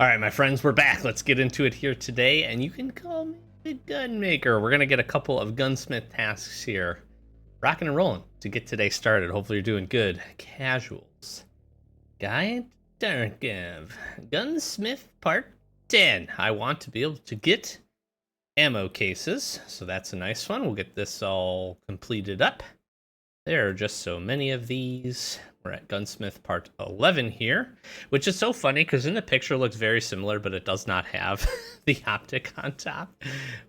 All right, my friends, we're back. Let's get into it here today, and you can call me the Gunmaker. We're going to get a couple of gunsmith tasks here. Rocking and rolling to get today started. Hopefully you're doing good. Casuals. Guide Tarkov. Gunsmith Part 10. I want to be able to get ammo cases, so that's a nice one. We'll get this all completed up. There are just so many of these. We're at Gunsmith Part 11 here, which is so funny because in the picture it looks very similar, but it does not have the optic on top,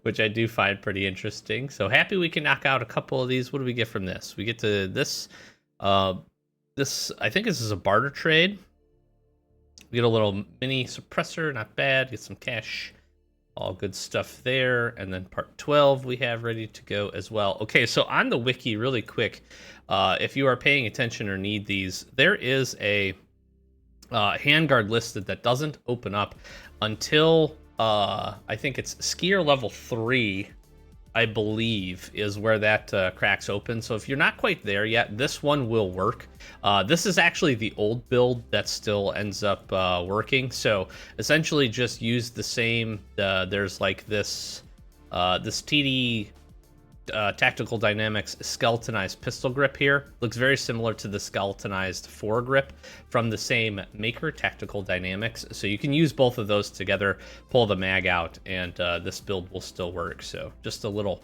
which I do find pretty interesting. So happy we can knock out a couple of these. What do we get from this? We get to this. I think this is a barter trade. We get a little mini suppressor, not bad. Get some cash. All good stuff there. And then part 12 we have ready to go as well. Okay, so on the wiki, really quick, if you are paying attention or need these, there is a handguard listed that doesn't open up until I think it's skier level 3, I believe, is where that cracks open. So if you're not quite there yet, this one will work. This is actually the old build that still ends up working. So essentially just use the same, there's like this TD Tactical Dynamics skeletonized pistol grip here. Looks very similar to the skeletonized foregrip from the same maker, Tactical Dynamics. So you can use both of those together, pull the mag out, and this build will still work. So just a little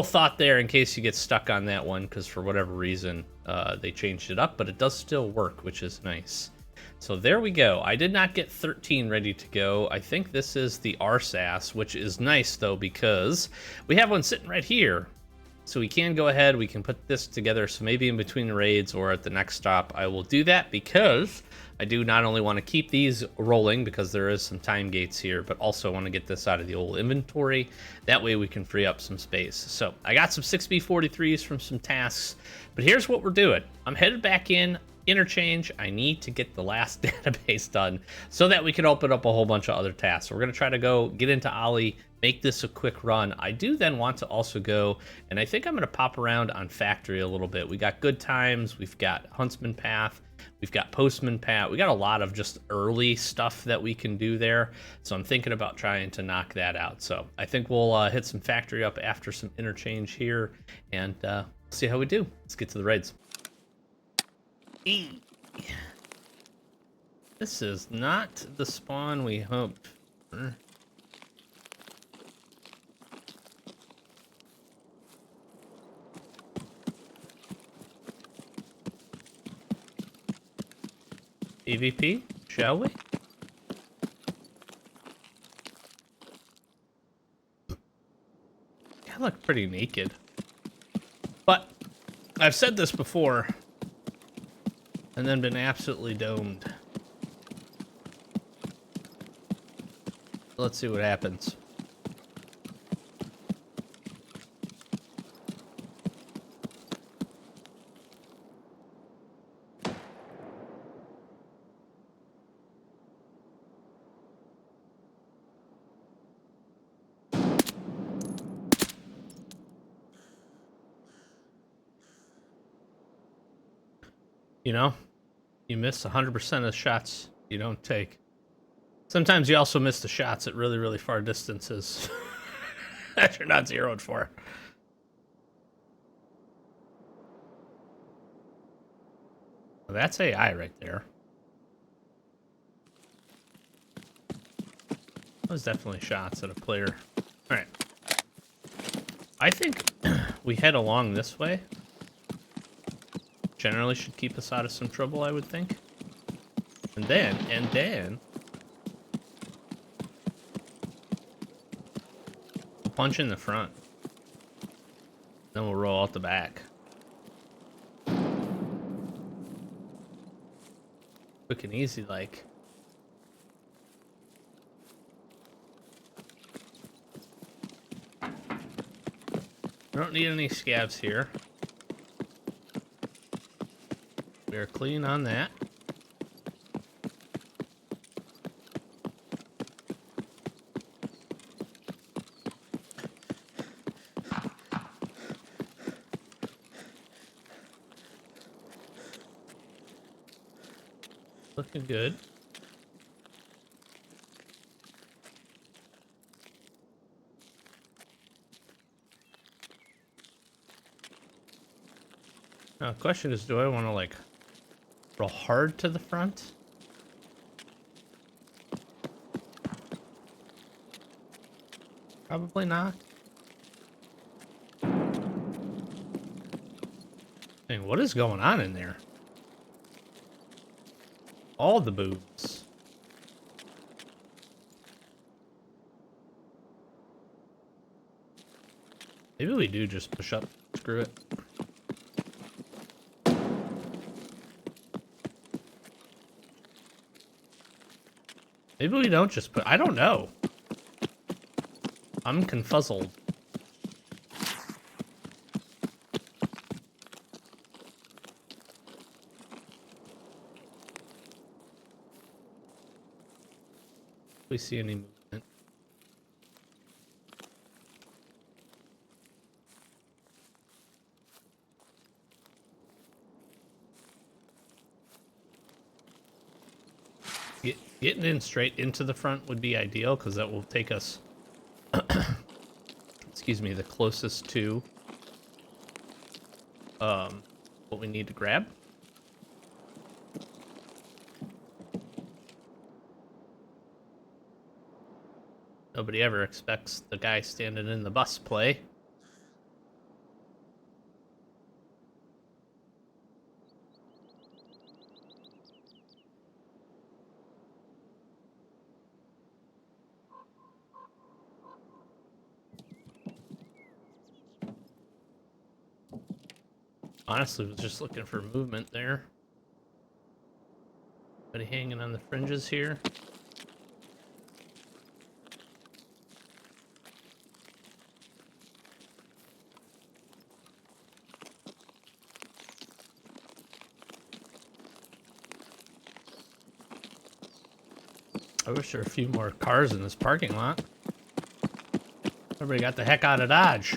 thought there in case you get stuck on that one, because for whatever reason they changed it up, but it does still work, which is nice. So there we go. I did not get 13 ready to go. I think this is the RSAS, which is nice though, because we have one sitting right here. So we can go ahead, we can put this together. So maybe in between the raids or at the next stop, I will do that, because I do not only want to keep these rolling because there is some time gates here, but also want to get this out of the old inventory. That way we can free up some space. So I got some 6B43s from some tasks, but here's what we're doing. I'm headed back in Interchange. I need to get the last database done so that we can open up a whole bunch of other tasks. So we're going to try to go get into Ollie, make this a quick run. I do then want to also go, and I think I'm going to pop around on Factory a little bit. We got Good Times, we've got Huntsman Path, we've got Postman Path. We got a lot of just early stuff that we can do there. So I'm thinking about trying to knock that out. So I think we'll hit some Factory up after some Interchange here, and see how we do. Let's get to the raids. This is not the spawn we hoped for. PvP, shall we? I look pretty naked. But I've said this before and then been absolutely domed. Let's see what happens. You know, you miss 100% of the shots you don't take. Sometimes you also miss the shots at really, really far distances that you're not zeroed for. Well, that's AI right there. Those definitely shots at a player. All right. I think we head along this way. Generally should keep us out of some trouble, I would think. And then we'll punch in the front. Then we'll roll out the back. Quick and easy, like. We don't need any scavs here. We are clean on that. Looking good. Now, the question is, do I want to, like, roll hard to the front? Probably not. Dang, what is going on in there? All the boobs. Maybe we do just push up. Screw it. Maybe we don't just put... I don't know. I'm confuzzled. We see any movement. Getting in straight into the front would be ideal because that will take us, excuse me, the closest to what we need to grab. Nobody ever expects the guy standing in the bus play. Honestly, was just looking for movement there. Anybody hanging on the fringes here? I wish there were a few more cars in this parking lot. Everybody got the heck out of Dodge.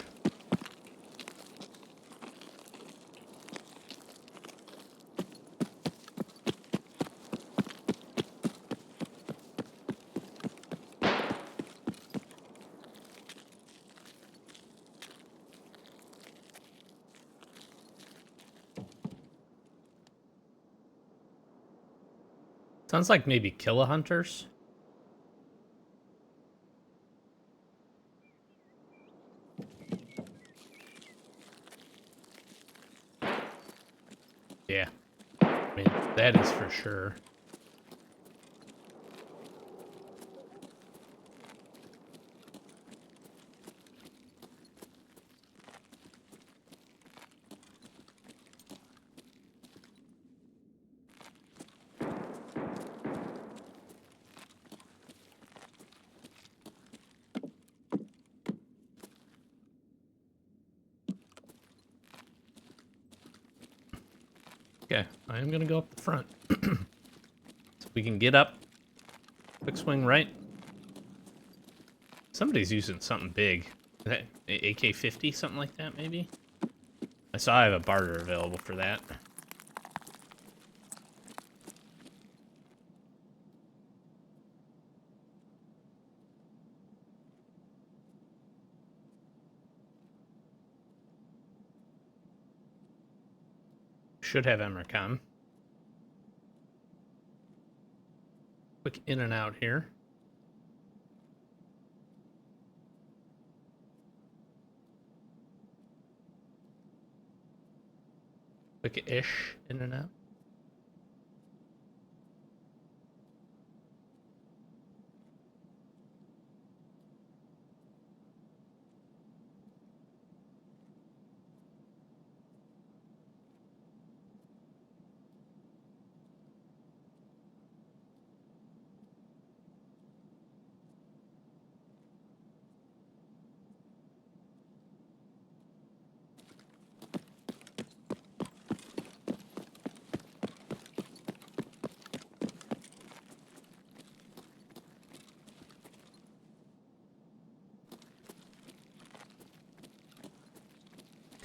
Sounds like maybe Killahunters. Yeah. I mean, that is for sure. Okay, I am gonna go up the front. So we can get up. Quick swing right. Somebody's using something big. Is that AK-50, something like that, maybe? I saw I have a barter available for that. Should have Emercom. Quick in and out here. Quick-ish in and out.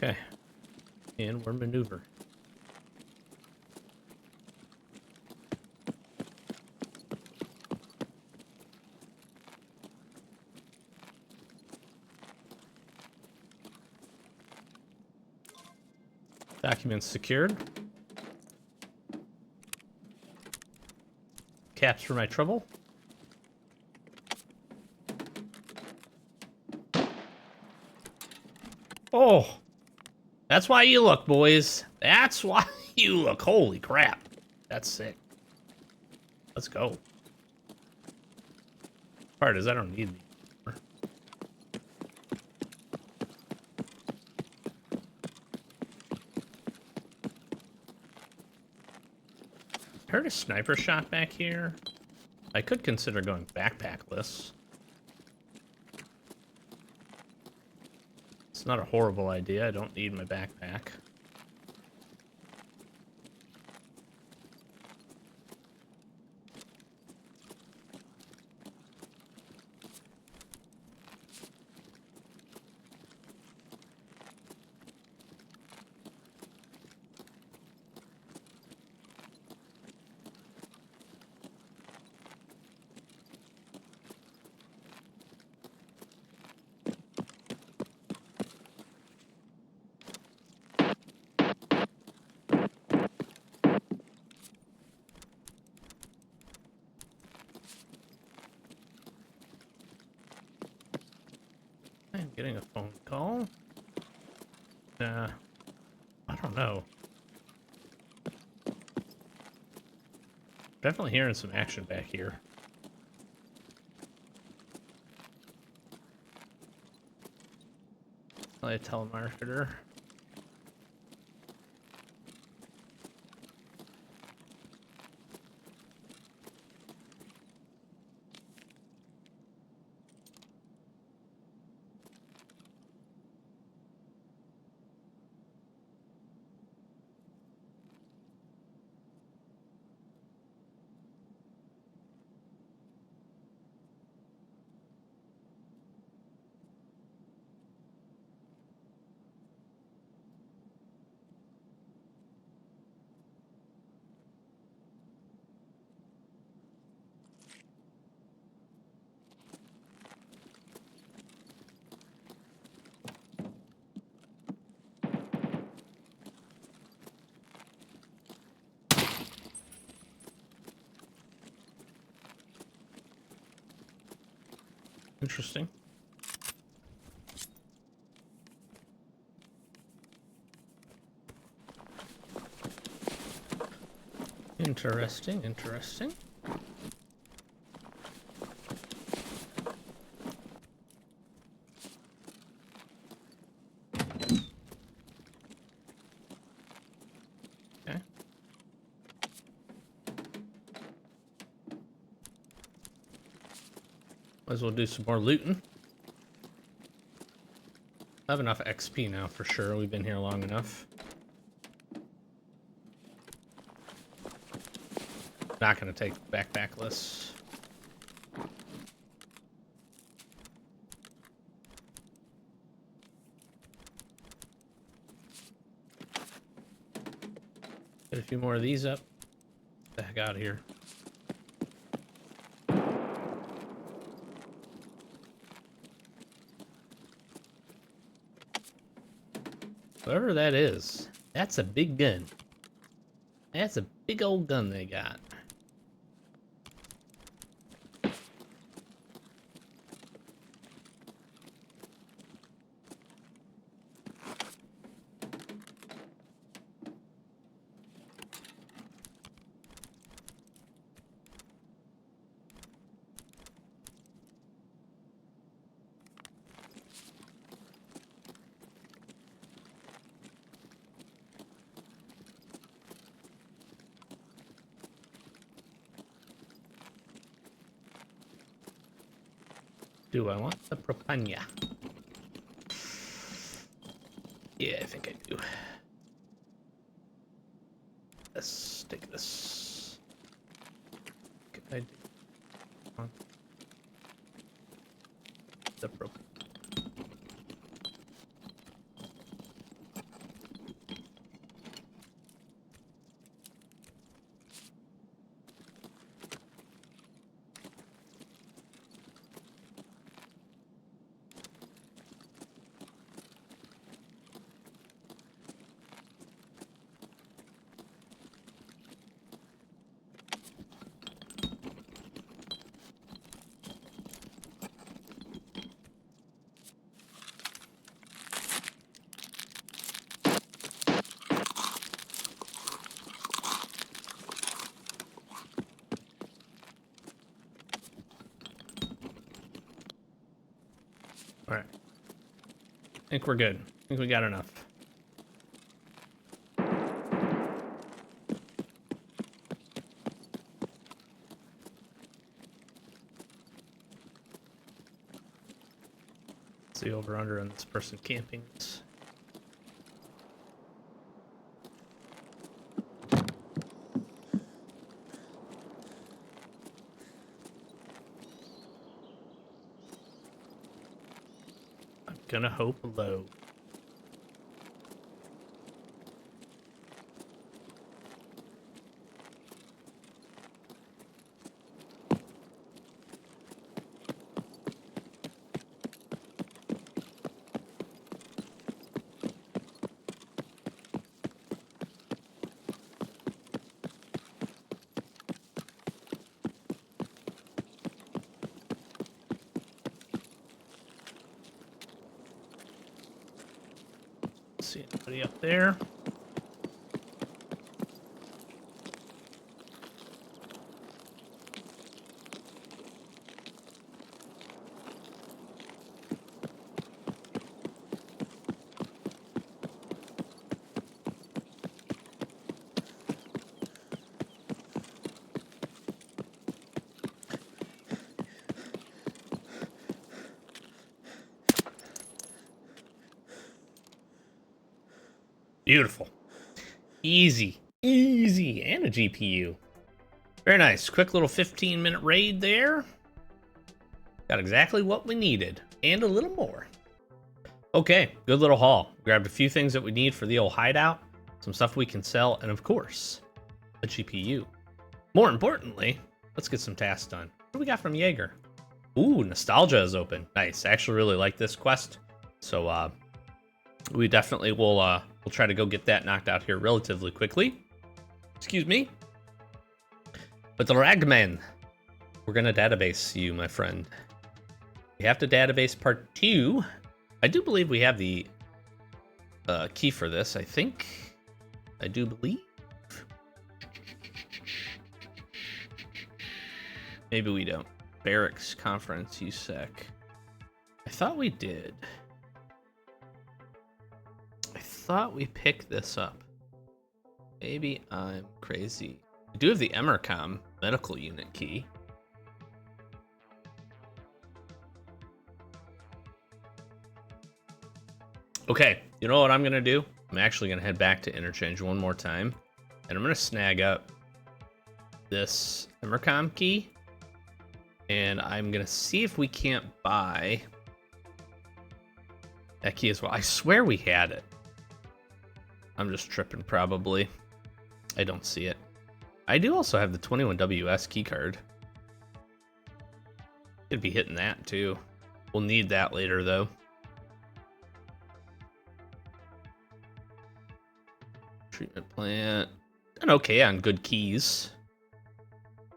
Okay. And we're maneuver. Documents secured. Caps for my trouble. Oh, that's why you look, boys. That's why you look. Holy crap. That's sick. Let's go. Part is I don't need these anymore. Heard a sniper shot back here. I could consider going backpackless. It's not a horrible idea. I don't need my backpack. I'm getting a phone call. I don't know. Definitely hearing some action back here. Probably a telemarketer. Interesting. Interesting, interesting. Okay. Might as well do some more looting. I have enough XP now for sure. We've been here long enough. Not gonna take backpackless. Get a few more of these up. Get the heck out of here. Whatever that is, that's a big gun. That's a big old gun they got. Do I want the propaganda? Yeah, I think I do. Let's take this. Can I do the propaganda? Alright. I think we're good. I think we got enough. The over under on this person camping. I'm gonna hope low. See anybody up there? Beautiful. Easy. Easy. And a GPU. Very nice. Quick little 15-minute raid there. Got exactly what we needed. And a little more. Okay. Good little haul. Grabbed a few things that we need for the old hideout. Some stuff we can sell. And of course, a GPU. More importantly, let's get some tasks done. What do we got from Jaeger? Ooh, Nostalgia is open. Nice. I actually really like this quest. So, we definitely will we'll try to go get that knocked out here relatively quickly. Excuse me. But the Ragman, we're gonna database you, my friend. We have to database part 2. I do believe we have the key for this, I think. I do believe. Maybe we don't. Barracks conference, USEC. I thought we did. I thought we picked this up. Maybe I'm crazy. We do have the Emercom medical unit key. Okay, you know what I'm gonna do? I'm actually gonna head back to Interchange one more time, and I'm gonna snag up this Emercom key, and I'm gonna see if we can't buy that key as well. I swear we had it. I'm just tripping probably. I don't see it. I do also have the 21WS key card. Could be hitting that too. We'll need that later though. Treatment plant. Done okay on good keys.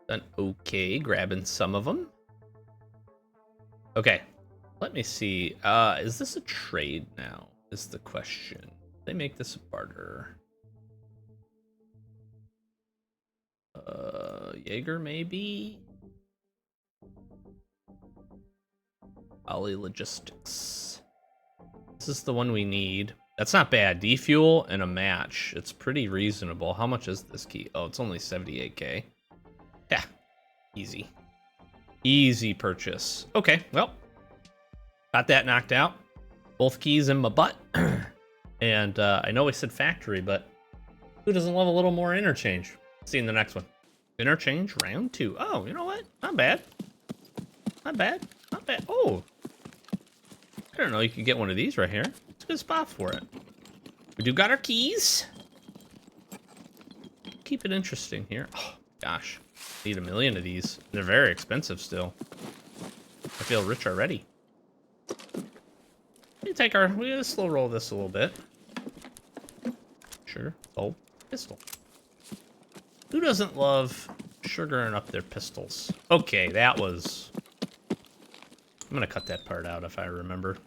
Done okay grabbing some of them. Okay, let me see. Is this a trade now? Is the question. They make this a barter. Jaeger maybe? Ali Logistics. This is the one we need. That's not bad. Defuel and a match. It's pretty reasonable. How much is this key? Oh, it's only 78k. Yeah, easy. Easy purchase. Okay, well, got that knocked out. Both keys in my butt. And I know we said factory, but who doesn't love a little more interchange? See you in the next one. Interchange round 2. Oh, you know what? Not bad. Not bad. Not bad. Oh, I don't know. You could get one of these right here. It's a good spot for it. We do got our keys. Keep it interesting here. Oh, gosh. Need 1 million of these. They're very expensive still. I feel rich already. We gotta slow roll this a little bit. Sure. Oh, pistol. Who doesn't love sugaring up their pistols? Okay, that was... I'm gonna cut that part out if I remember.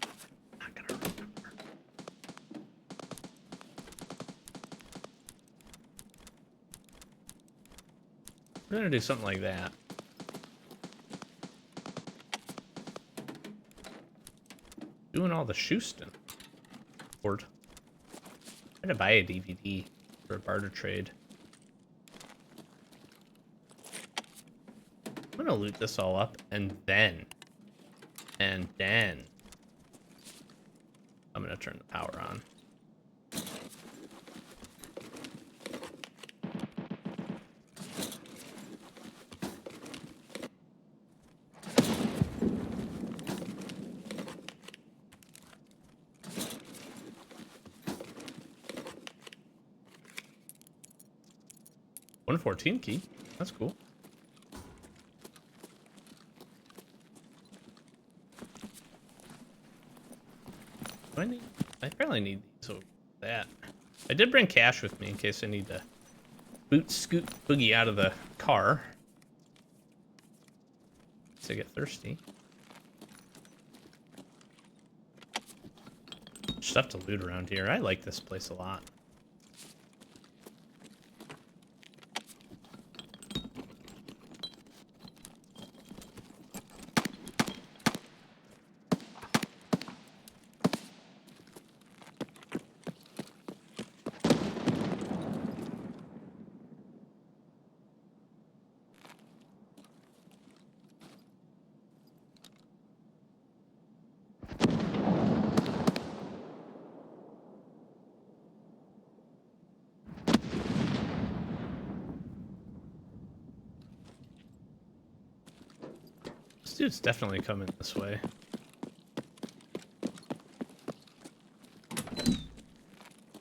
Not gonna remember. We're gonna do something like that. Doing all the shoosting. Board. I'm gonna buy a DVD for a barter trade. I'm gonna loot this all up and then I'm gonna turn the power on. $114 key. That's cool. I apparently need these over that. I did bring cash with me in case I need to scoot boogie out of the car. So I get thirsty. Stuff to loot around here. I like this place a lot. This dude's definitely coming this way.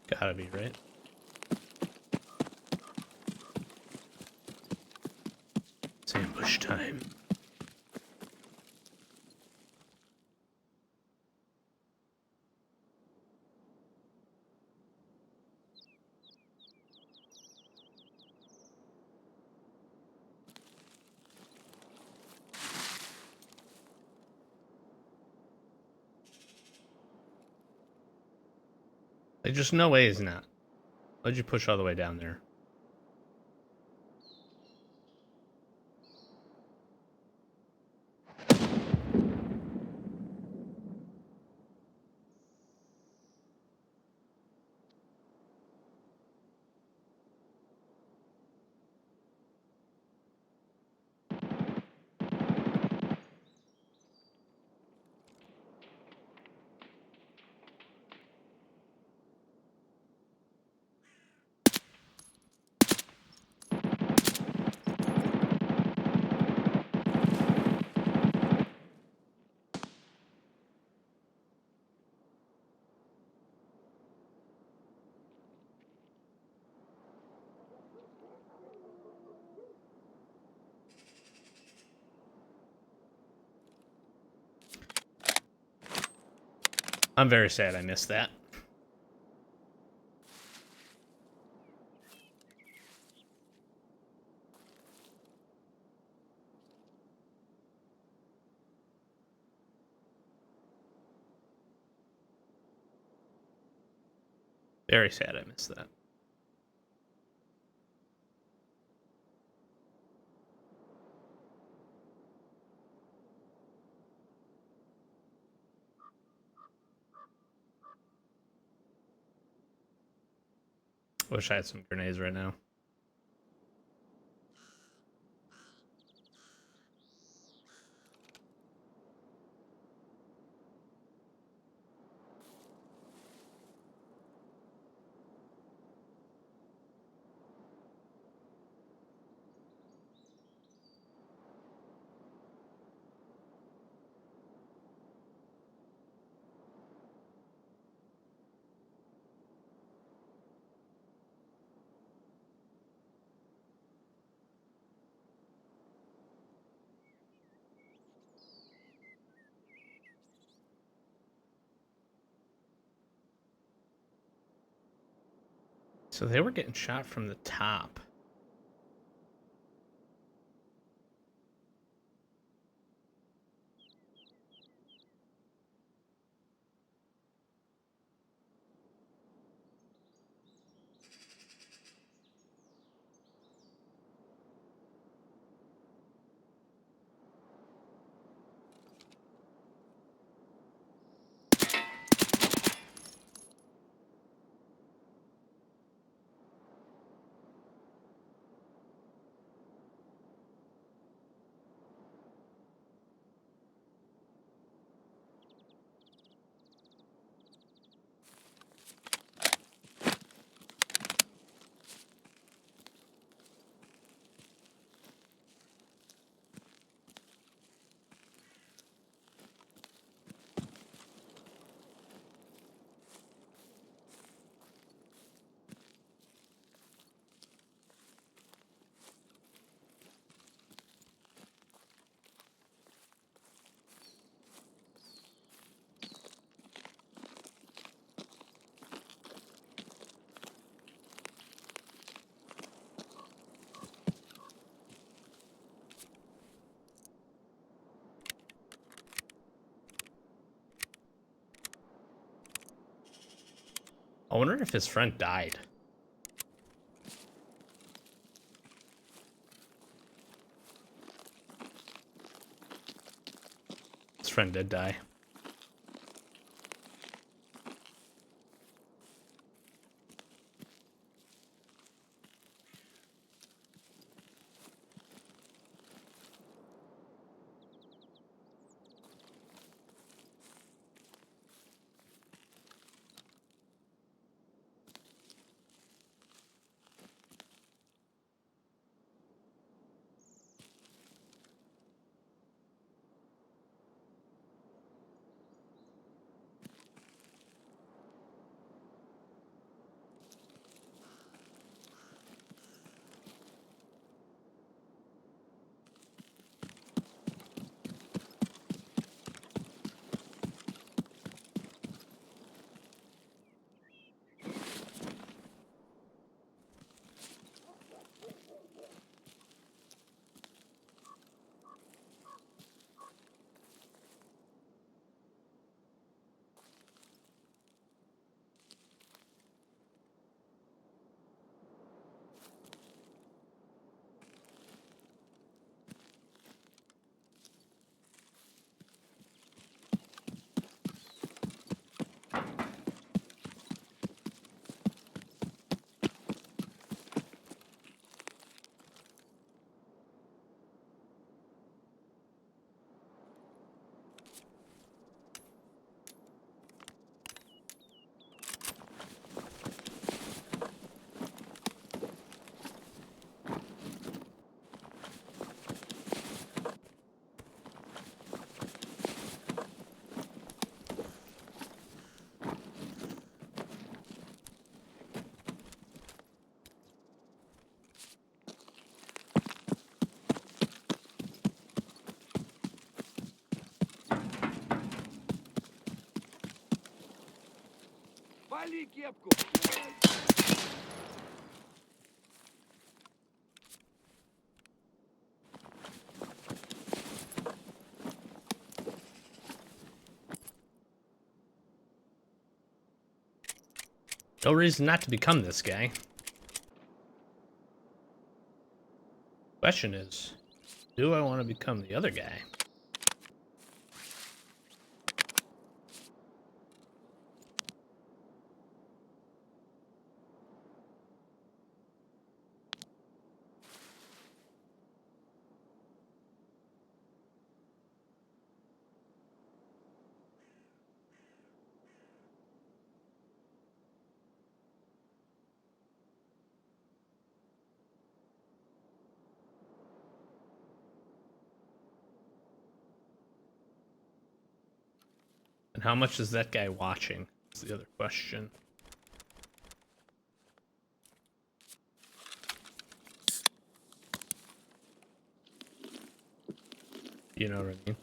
Gotta be, right? It's ambush time. Like, just no way he's not. Why'd you push all the way down there? I'm very sad I missed that. Very sad I missed that. Wish I had some grenades right now. So they were getting shot from the top. I wonder if his friend died. His friend did die. Вали кепку! No reason not to become this guy. Question is, do I want to become the other guy? And how much is that guy watching? That's the other question. You know what I mean?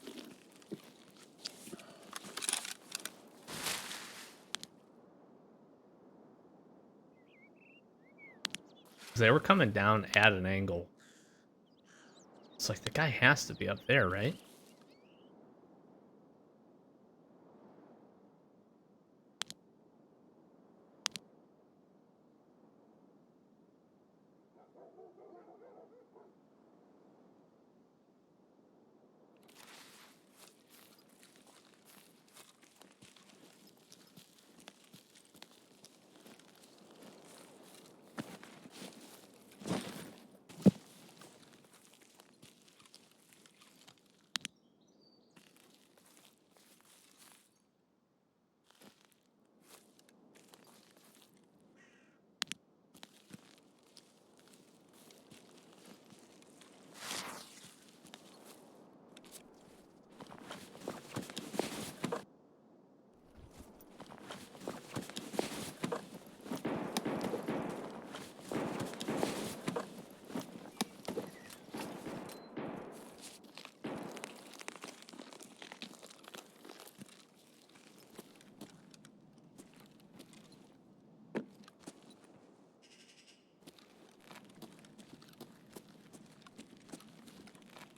They were coming down at an angle. It's like the guy has to be up there, right?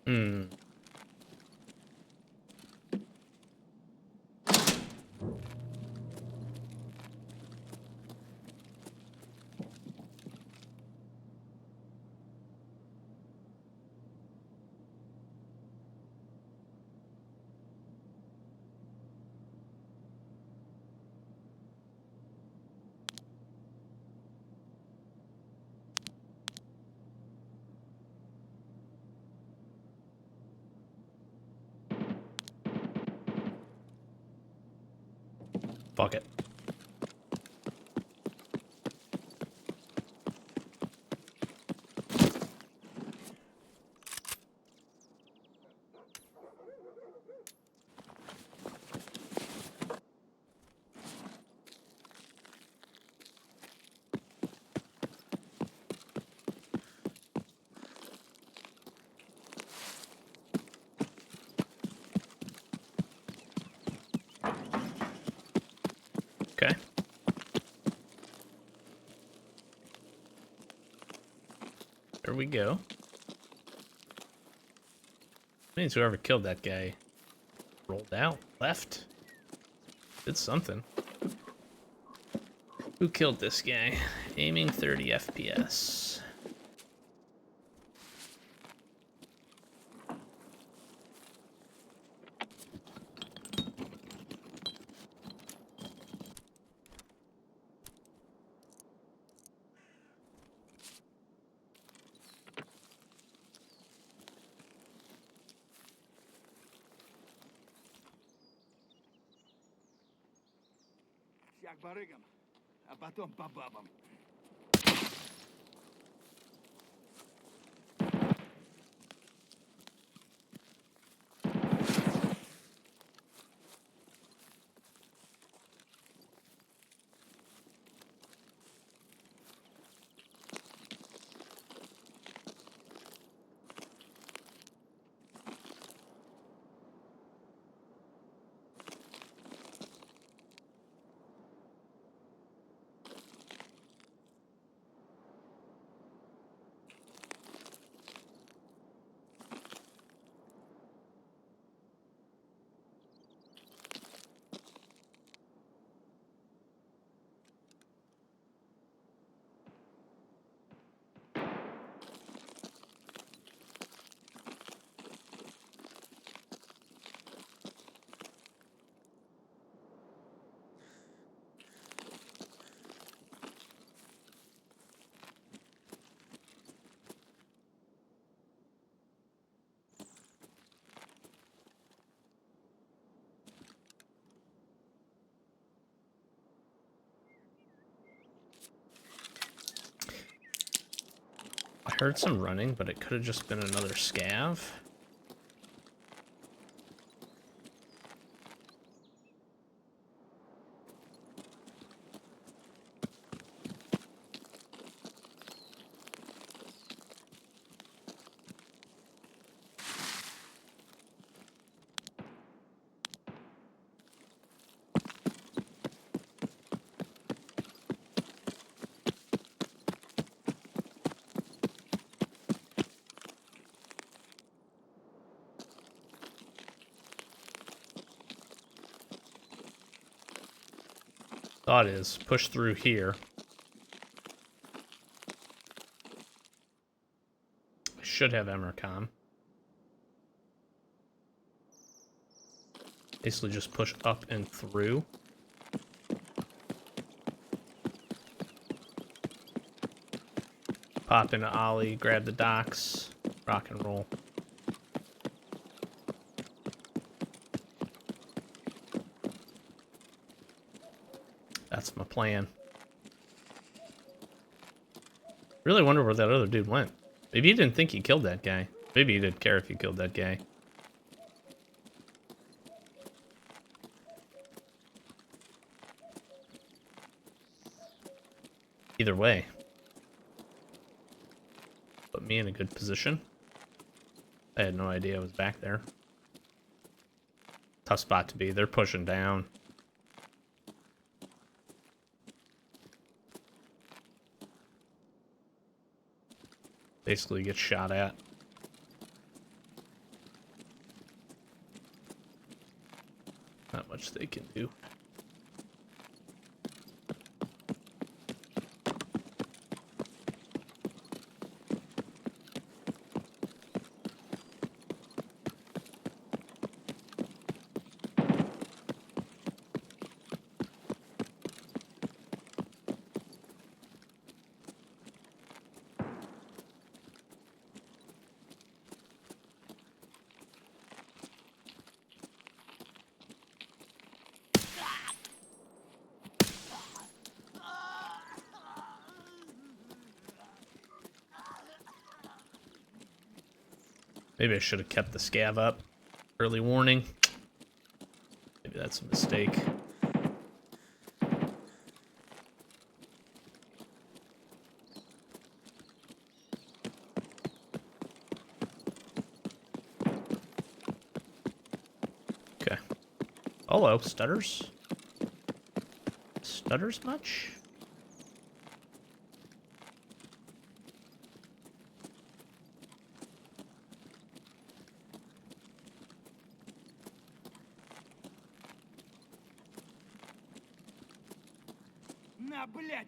Hmm. Fuck it. Okay. There we go. Means whoever killed that guy rolled out, left, did something. Who killed this guy? Aiming 30 FPS. Всяк барыгам, а потом по бабам. I heard some running, but it could have just been another scav. Thought is push through here. I should have Emercom. Basically just push up and through. Pop into Ollie, grab the docks, rock and roll. That's my plan. Really wonder where that other dude went. Maybe he didn't think he killed that guy. Maybe he didn't care if he killed that guy. Either way. Put me in a good position. I had no idea I was back there. Tough spot to be. They're pushing down. Basically get shot at. Not much they can do. Maybe I should have kept the scav up. Early warning. Maybe that's a mistake. Okay. Hello, stutters. Stutters much? На, блядь!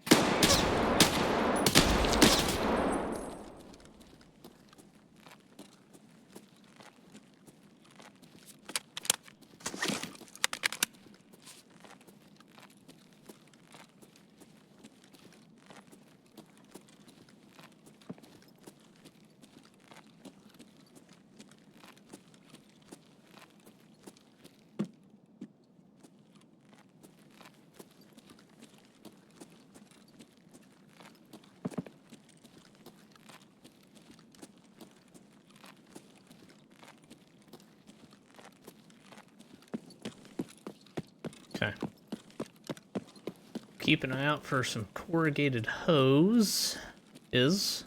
Okay. Keep an eye out for some corrugated hose. Sounds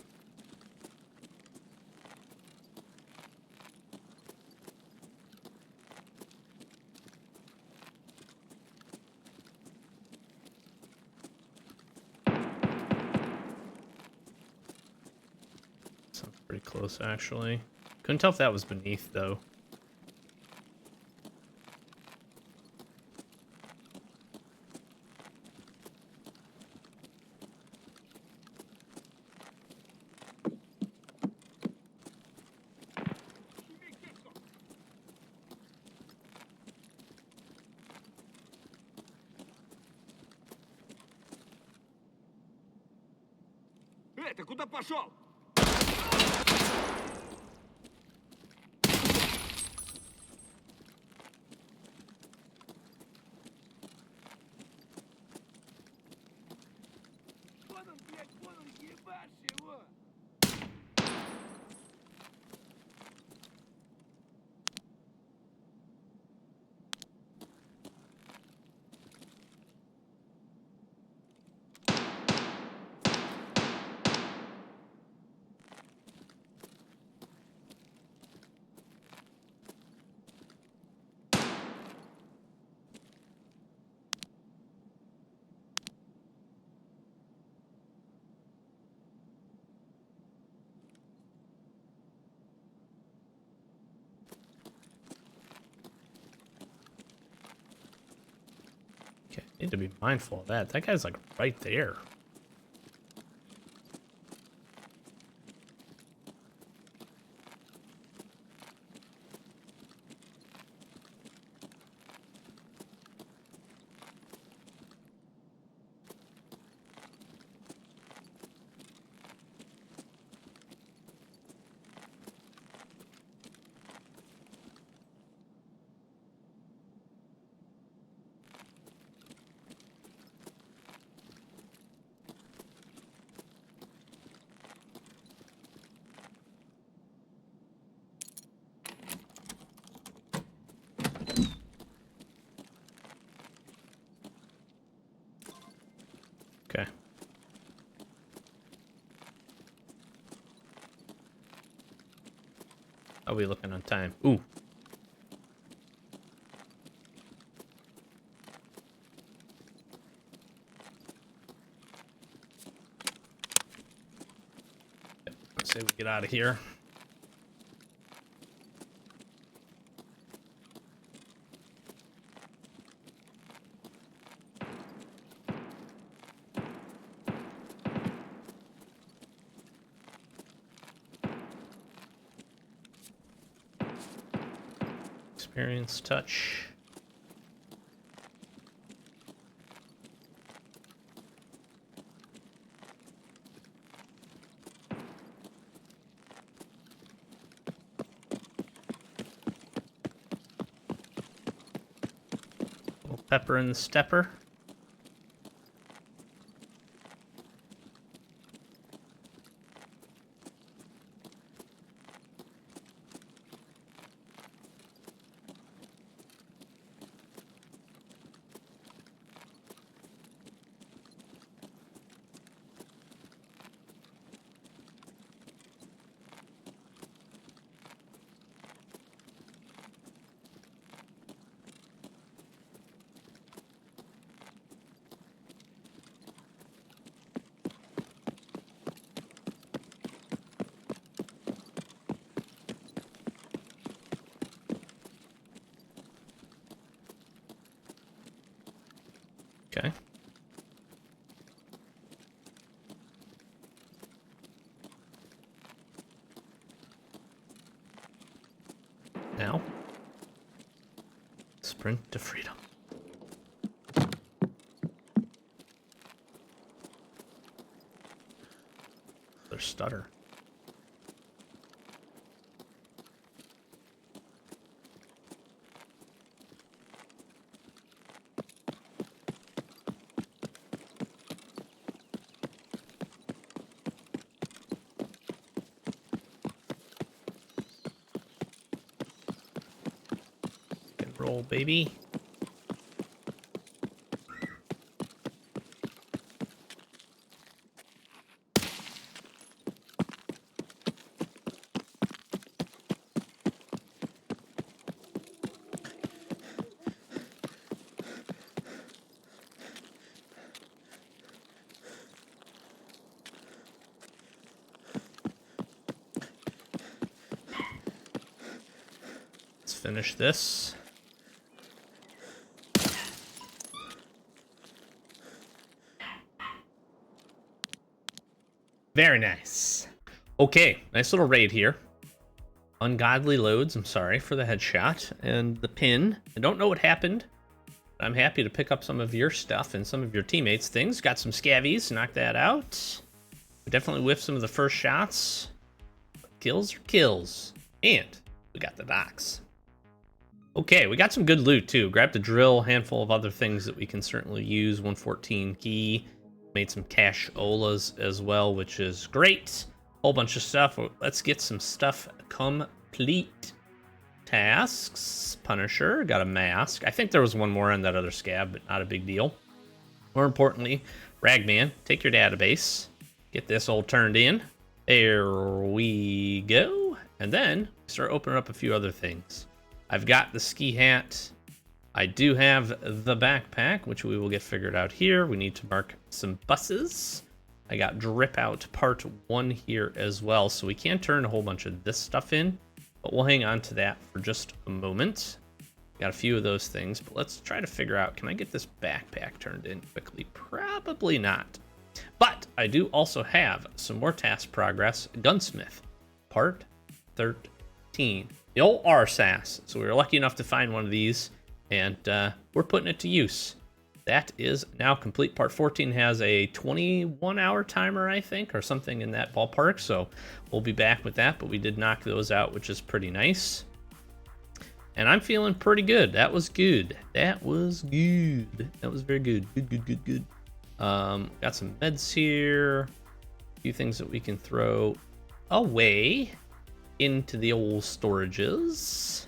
pretty close, actually. Couldn't tell if that was beneath, though. Ты куда пошел? Вон он, блядь, вон он, ебашь его! Okay, need to be mindful of that. That guy's like right there. Okay. I'll be looking on time. Ooh. Let's say we get out of here. Experience touch. Little pepper in the stepper. Okay. Now, sprint to freedom. Their stutter. Can roll, baby. Finish this. Very nice. Okay, nice little raid here. Ungodly loads, I'm sorry for the headshot. And the pin. I don't know what happened. But I'm happy to pick up some of your stuff and some of your teammates' things. Got some scavies, knock that out. We definitely whiffed some of the first shots. Kills are kills. And we got the docks. Okay, we got some good loot too. Grabbed a drill, handful of other things that we can certainly use. 114 key. Made some casholas as well, which is great. Whole bunch of stuff. Let's get some stuff complete. Tasks. Punisher. Got a mask. I think there was one more on that other scab, but not a big deal. More importantly, Ragman, take your database. Get this all turned in. There we go. And then start opening up a few other things. I've got the ski hat. I do have the backpack, which we will get figured out here. We need to mark some buses. I got drip out part 1 here as well, so we can turn a whole bunch of this stuff in, but we'll hang on to that for just a moment. Got a few of those things, but let's try to figure out, can I get this backpack turned in quickly? Probably not. But I do also have some more task progress. Gunsmith, part 13. The old RSAS. So we were lucky enough to find one of these, and we're putting it to use. That is now complete. Part 14 has a 21-hour timer, I think, or something in that ballpark. So we'll be back with that, but we did knock those out, which is pretty nice. And I'm feeling pretty good. That was good. That was good. That was very good. Good. Got some meds here. A few things that we can throw away into the old storages.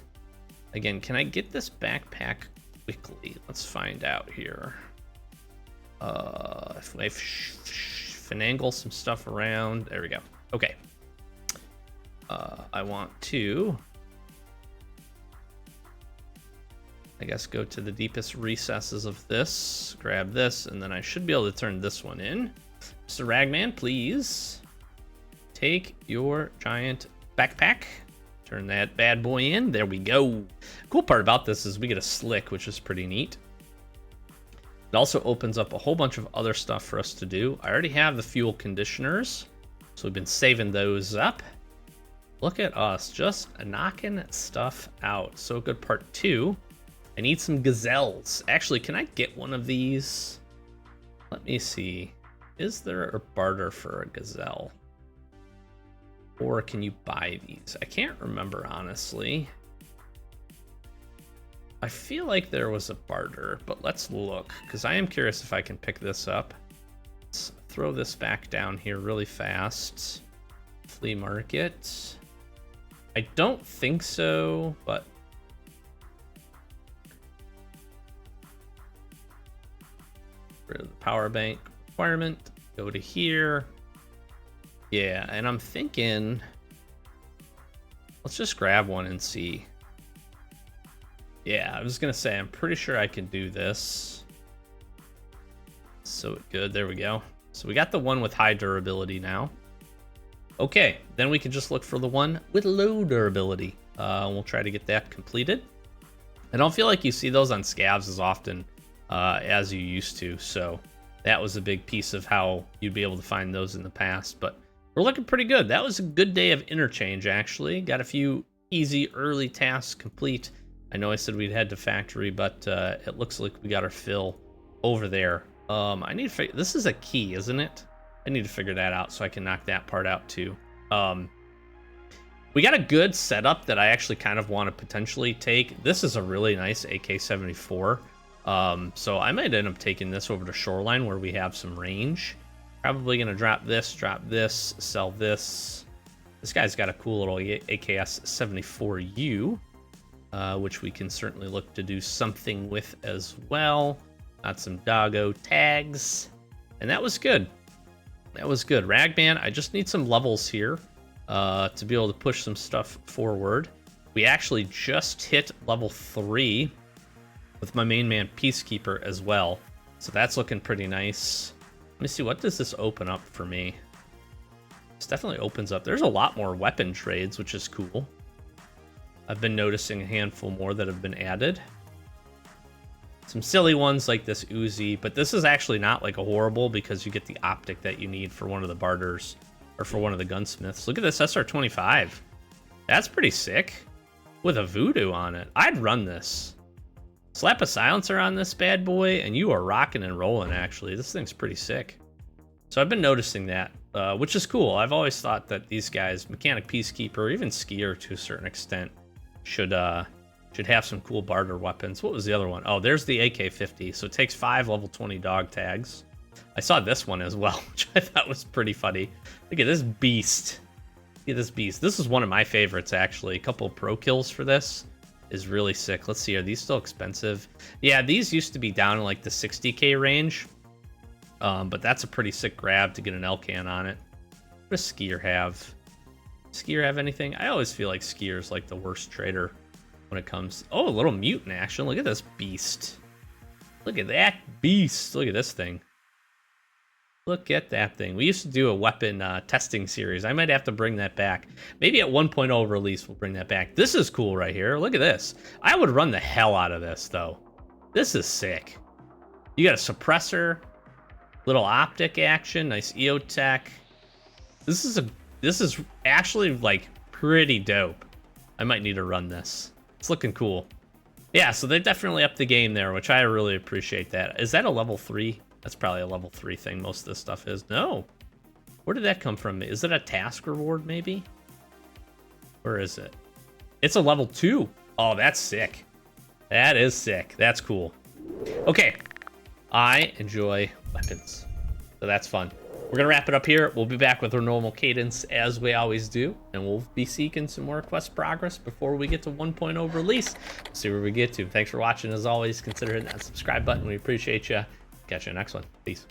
Again, can I get this backpack quickly? Let's find out here. If I finagle some stuff around, there we go. Okay. I want to, I guess, go to the deepest recesses of this, grab this, and then I should be able to turn this one in. Mr. Ragman, please take your giant backpack, turn that bad boy in. There we go. Cool part about this is we get a slick, which is pretty neat. It also opens up a whole bunch of other stuff for us to do. I already have the fuel conditioners, so we've been saving those up. Look at us, just knocking stuff out. So good. Part 2. I need some gazelles. Actually, can I get one of these? Let me see. Is there a barter for a gazelle? Or can you buy these? I can't remember, honestly. I feel like there was a barter, but let's look, because I am curious if I can pick this up. Let's throw this back down here really fast. Flea market. I don't think so, but rid of the power bank requirement. Go to here. Yeah, and I'm thinking, let's just grab one and see. Yeah, I was gonna say, I'm pretty sure I can do this. So good, there we go. So we got the one with high durability now. Okay, then we can just look for the one with low durability. We'll try to get that completed. I don't feel like you see those on scavs as often. as you used to. So that was a big piece of how you'd be able to find those in the past. But we're looking pretty good. That was a good day of interchange, actually. Got a few easy early tasks complete. I know I said we'd head to factory, but it looks like we got our fill over there. I need to figure, this is a key, isn't it? I need to figure that out so I can knock that part out too. We got a good setup that I actually kind of want to potentially take. This is a really nice AK-74. So I might end up taking this over to Shoreline where we have some range. Probably going to drop this, sell this. This guy's got a cool little AKS-74U, which we can certainly look to do something with as well. Got some doggo tags, and that was good. That was good. Ragman, I just need some levels here to be able to push some stuff forward. We actually just hit level 3 with my main man Peacekeeper as well. So that's looking pretty nice. Let me see, what does this open up for me? This definitely opens up. There's a lot more weapon trades, which is cool. I've been noticing a handful more that have been added. Some silly ones like this Uzi, but this is actually not like a horrible because you get the optic that you need for one of the barters or for one of the gunsmiths. Look at this SR-25. That's pretty sick with a voodoo on it. I'd run this. Slap a silencer on this bad boy and you are rocking and rolling, actually. This thing's pretty sick. So I've been noticing that, which is cool. I've always thought that these guys, Mechanic Peacekeeper, even Skier to a certain extent, should have some cool barter weapons. What was the other one? Oh, there's the AK-50. So it takes 5 level 20 dog tags. I saw this one as well, which I thought was pretty funny. Look at this beast. Look at this beast. This is one of my favorites, actually. A couple of pro kills for this is really sick. Let's see, are these still expensive? Yeah, these used to be down in like the 60K range. But that's a pretty sick grab to get an L-can on it. What does Skier have? Skier have anything? I always feel like Skier's like the worst trader when it comes. Oh, a little mutant action. Look at this beast. Look at that beast. Look at this thing. Look at that thing. We used to do a weapon testing series. I might have to bring that back. Maybe at 1.0 release we'll bring that back. This is cool right here. Look at this. I would run the hell out of this though. This is sick. You got a suppressor, little optic action, nice EOTech. This is actually like pretty dope. I might need to run this. It's looking cool. Yeah, so they definitely upped the game there, which I really appreciate that. Is that a level 3? That's probably a level 3 thing. Most of this stuff is. No. Where did that come from? Is it a task reward, maybe? Where is it? It's a level 2. Oh, that's sick. That is sick. That's cool. Okay. I enjoy weapons. So that's fun. We're going to wrap it up here. We'll be back with our normal cadence as we always do. And we'll be seeking some more quest progress before we get to 1.0 release. We'll see where we get to. Thanks for watching. As always, consider hitting that subscribe button. We appreciate you. Catch you in the next one. Peace.